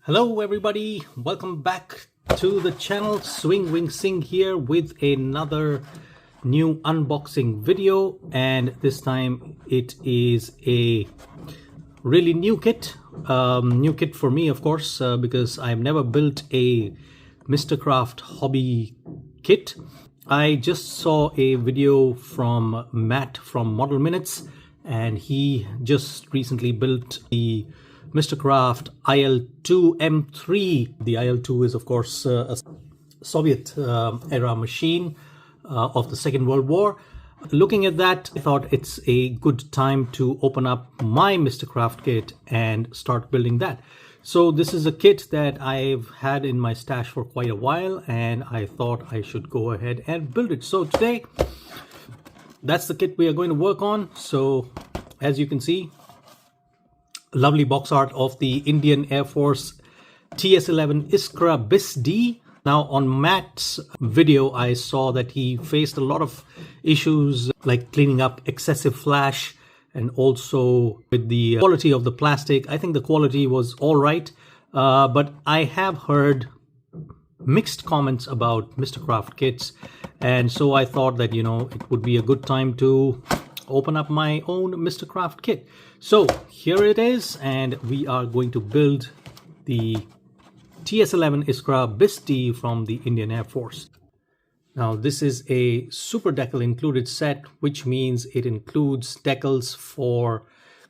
Hello everybody, welcome back to the channel. Swing Wing Sing here with another new unboxing video, and this time it is a really new kit. New kit for me, of course, because I've never built a Mistercraft hobby kit. I just saw a video from Matt from Model Minutes, and he just recently built the Mistercraft IL-2 M3. The IL-2 is, of course, a Soviet era machine of the Second World War. Looking at that, I thought it's a good time to open up my Mistercraft kit and start building that. So this is a kit that I've had in my stash for quite a while, and I thought I should go ahead and build it. So today, that's the kit we are going to work on. So as you can see, lovely box art of the Indian Air Force TS-11 Iskra BIS-D. Now on Matt's video, I saw that he faced a lot of issues like cleaning up excessive flash and also with the quality of the plastic. I think the quality was all right, but I have heard mixed comments about Mistercraft kits, and so I thought that, it would be a good time to open up my own Mistercraft kit. So here it is, and we are going to build the TS-11 Iskra BIS-D from the Indian Air Force. Now this is a super decal included set, which means it includes decals for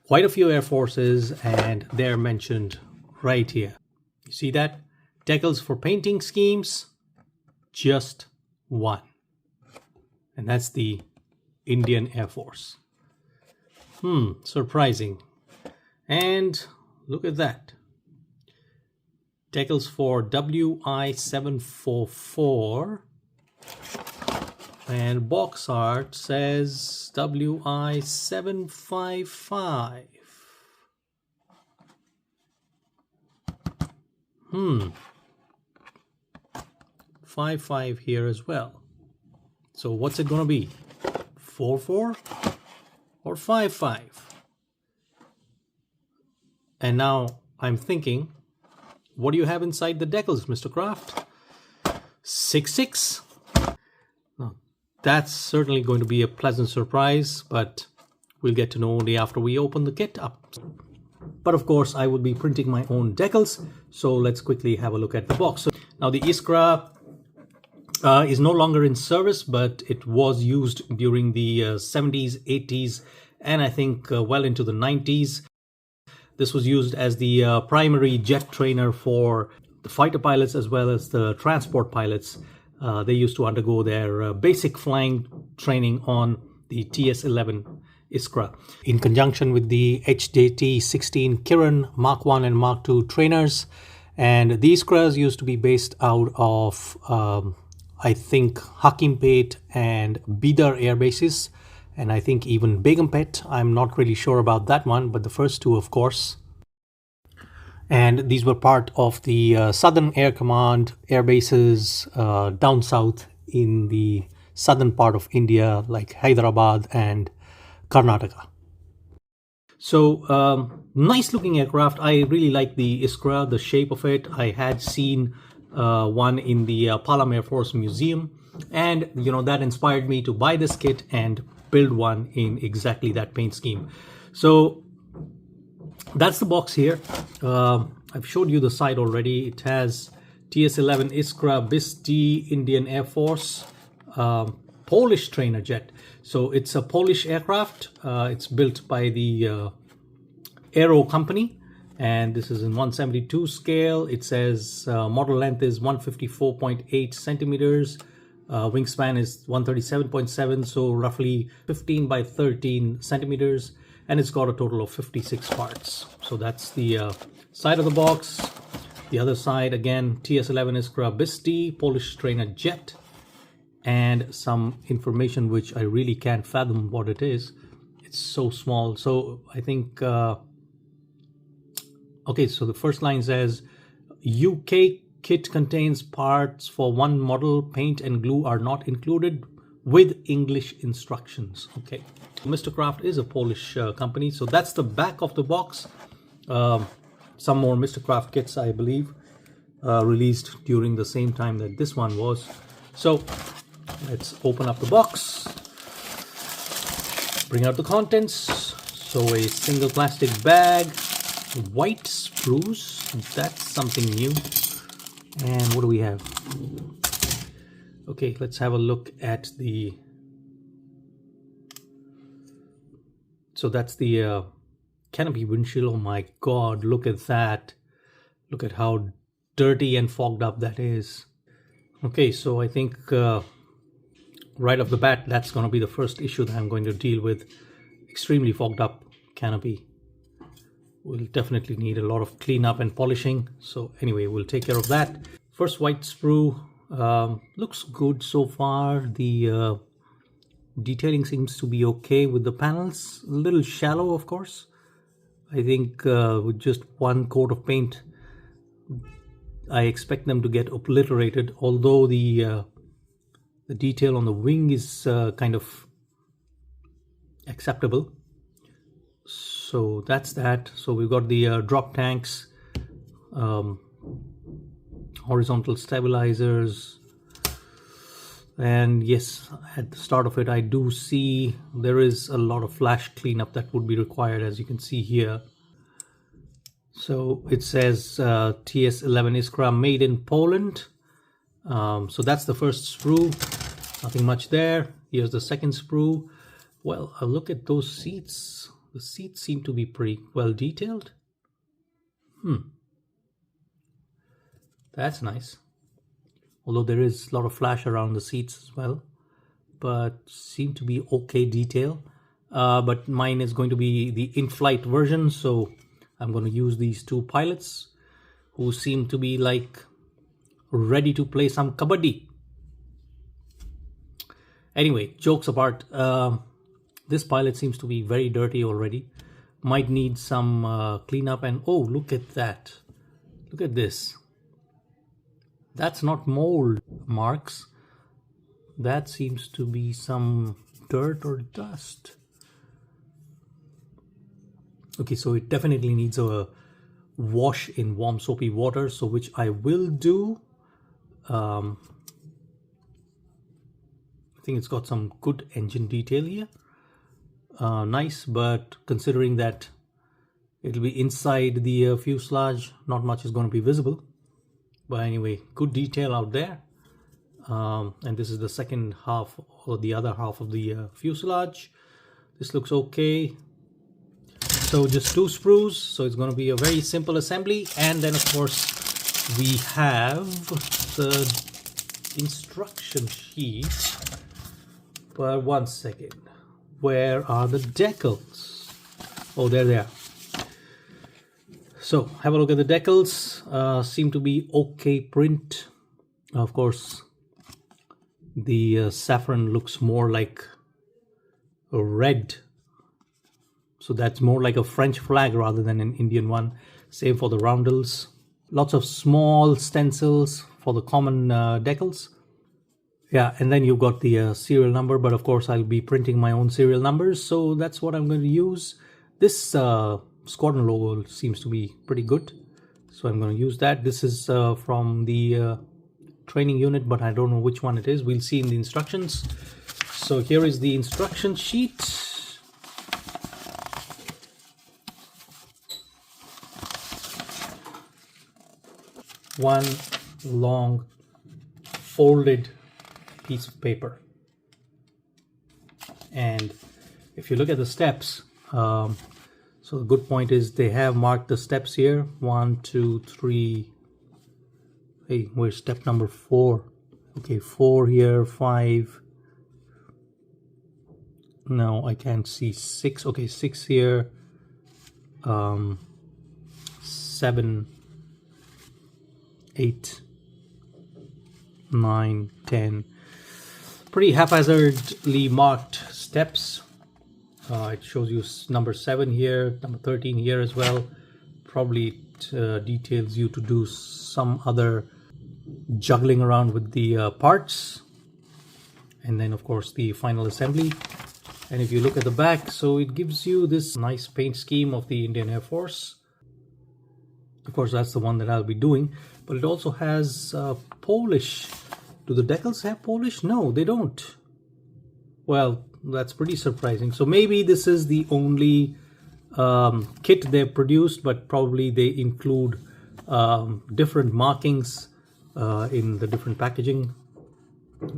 quite a few Air Forces, and they're mentioned right here. You see that? Decals for painting schemes, just one. And that's the Indian Air Force. Surprising. And look at that. Decals for WI-744. And box art says WI-755. 55 here as well. So what's it gonna be? 44 or 55? And now I'm thinking, what do you have inside the decals, Mistercraft? 66? Now, that's certainly going to be a pleasant surprise, but we'll get to know only after we open the kit up. But of course, I will be printing my own decals, so let's quickly have a look at the box. So, now the Iskra is no longer in service, but it was used during the 70s, 80s, and I think well into the 90s. This was used as the primary jet trainer for the fighter pilots as well as the transport pilots. They used to undergo their basic flying training on the TS-11 Iskra in conjunction with the HJT-16 Kiran Mark 1 and Mark 2 trainers. And the Iskras used to be based out of I think Hakimpet and Bidar air bases, and I think even Begumpet. I'm not really sure about that one, but the first two, of course. And these were part of the Southern Air Command air bases down south in the southern part of India, like Hyderabad and Karnataka. So nice looking aircraft. I really like the Iskra, the shape of it. I had seen one in the Palam Air Force Museum, and that inspired me to buy this kit and build one in exactly that paint scheme. So that's the box here. I've showed you the side already. It has TS-11 Iskra BIS-D Indian Air Force Polish trainer jet. So it's a Polish aircraft. It's built by the Aero company, and this is in 172 scale. It says model length is 154.8 centimeters. Wingspan is 137.7, so roughly 15 by 13 centimeters, and it's got a total of 56 parts. So that's the side of the box. The other side, again, TS-11 Iskra BIS-D Polish trainer jet, and some information which I really can't fathom what it is. It's so small. So I think okay, so the first line says UK kit contains parts for one model. Paint and glue are not included with English instructions. Okay, Mistercraft is a Polish company. So that's the back of the box. some more Mistercraft kits, I believe, released during the same time that this one was. So let's open up the box, bring out the contents. So a single plastic bag, white sprues, that's something new. And what do we have? Okay, let's have a look at the... So that's the canopy windshield. Oh my god, look at that. Look at how dirty and fogged up that is. Okay, so I think right off the bat, that's going to be the first issue that I'm going to deal with. Extremely fogged up canopy. We'll definitely need a lot of cleanup and polishing. So anyway, we'll take care of that. First white sprue looks good so far. The detailing seems to be okay with the panels. A little shallow, of course. I think with just one coat of paint, I expect them to get obliterated. Although the detail on the wing is kind of acceptable. So that's that. So we've got the drop tanks, horizontal stabilizers, and yes, at the start of it I do see there is a lot of flash cleanup that would be required, as you can see here. So it says TS-11 Iskra, made in Poland. So that's the first sprue. Nothing much there. Here's the second sprue. Well, look at those seats. The seats seem to be pretty well detailed. That's nice. Although there is a lot of flash around the seats as well, but seem to be okay detail. But mine is going to be the in-flight version, so I'm going to use these two pilots who seem to be like ready to play some kabaddi. Anyway, jokes apart, this pilot seems to be very dirty already. Might need some cleanup. And oh, look at that. Look at this. That's not mold marks. That seems to be some dirt or dust. Okay, so it definitely needs a wash in warm soapy water, so which I will do. I think it's got some good engine detail here. Nice, but considering that it'll be inside the fuselage, not much is going to be visible. But anyway, good detail out there. And this is the second half, or the other half of the fuselage. This looks okay. So just two sprues, so it's going to be a very simple assembly. And then of course we have the instruction sheet. But one second, where are the decals? Oh, there they are. So have a look at the decals. Seem to be okay print. Of course, the saffron looks more like a red. So that's more like a French flag rather than an Indian one. Same for the roundels. Lots of small stencils for the common decals. Yeah, and then you've got the serial number, but of course I'll be printing my own serial numbers, so that's what I'm going to use. This squadron logo seems to be pretty good, so I'm going to use that. This is from the training unit, but I don't know which one it is. We'll see in the instructions. So here is the instruction sheet. One long folded piece of paper, and if you look at the steps, so the good point is they have marked the steps here. 1, 2, 3. Hey, where's step number 4? Okay, 4 here, 5. No, I can't see 6. Okay, 6 here, 7, 8, 9, 10. Pretty haphazardly marked steps. It shows you number 7 here, number 13 here as well. Probably details you to do some other juggling around with the parts. And then of course the final assembly. And if you look at the back, so it gives you this nice paint scheme of the Indian Air Force. Of course, that's the one that I'll be doing, but it also has Polish. Do the decals have Polish? No, they don't. Well, that's pretty surprising. So maybe this is the only kit they've produced, but probably they include different markings in the different packaging.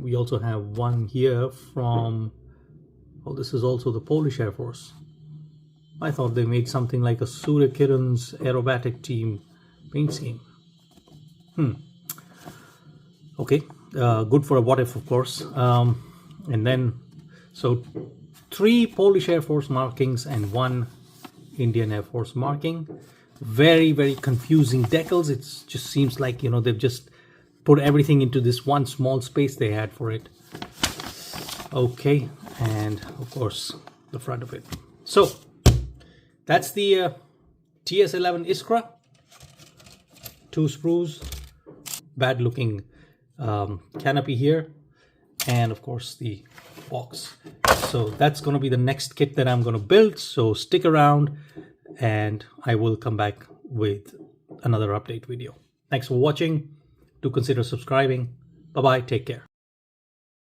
We also have one here from, oh, this is also the Polish Air Force. I thought they made something like a Surya Kiran's aerobatic team paint scheme. Okay, good for a what if, of course. And then, so 3 Polish Air Force markings and 1 Indian Air Force marking. Very, very confusing decals. It just seems like, you know, they've just put everything into this one small space they had for it. Okay, and of course, the front of it. So, that's the TS-11 Iskra. 2 sprues, bad looking canopy here, and of course the box. So that's going to be the next kit that I'm going to build. So stick around and I will come back with another update video. Thanks for watching. Do consider subscribing. Bye bye. Take care.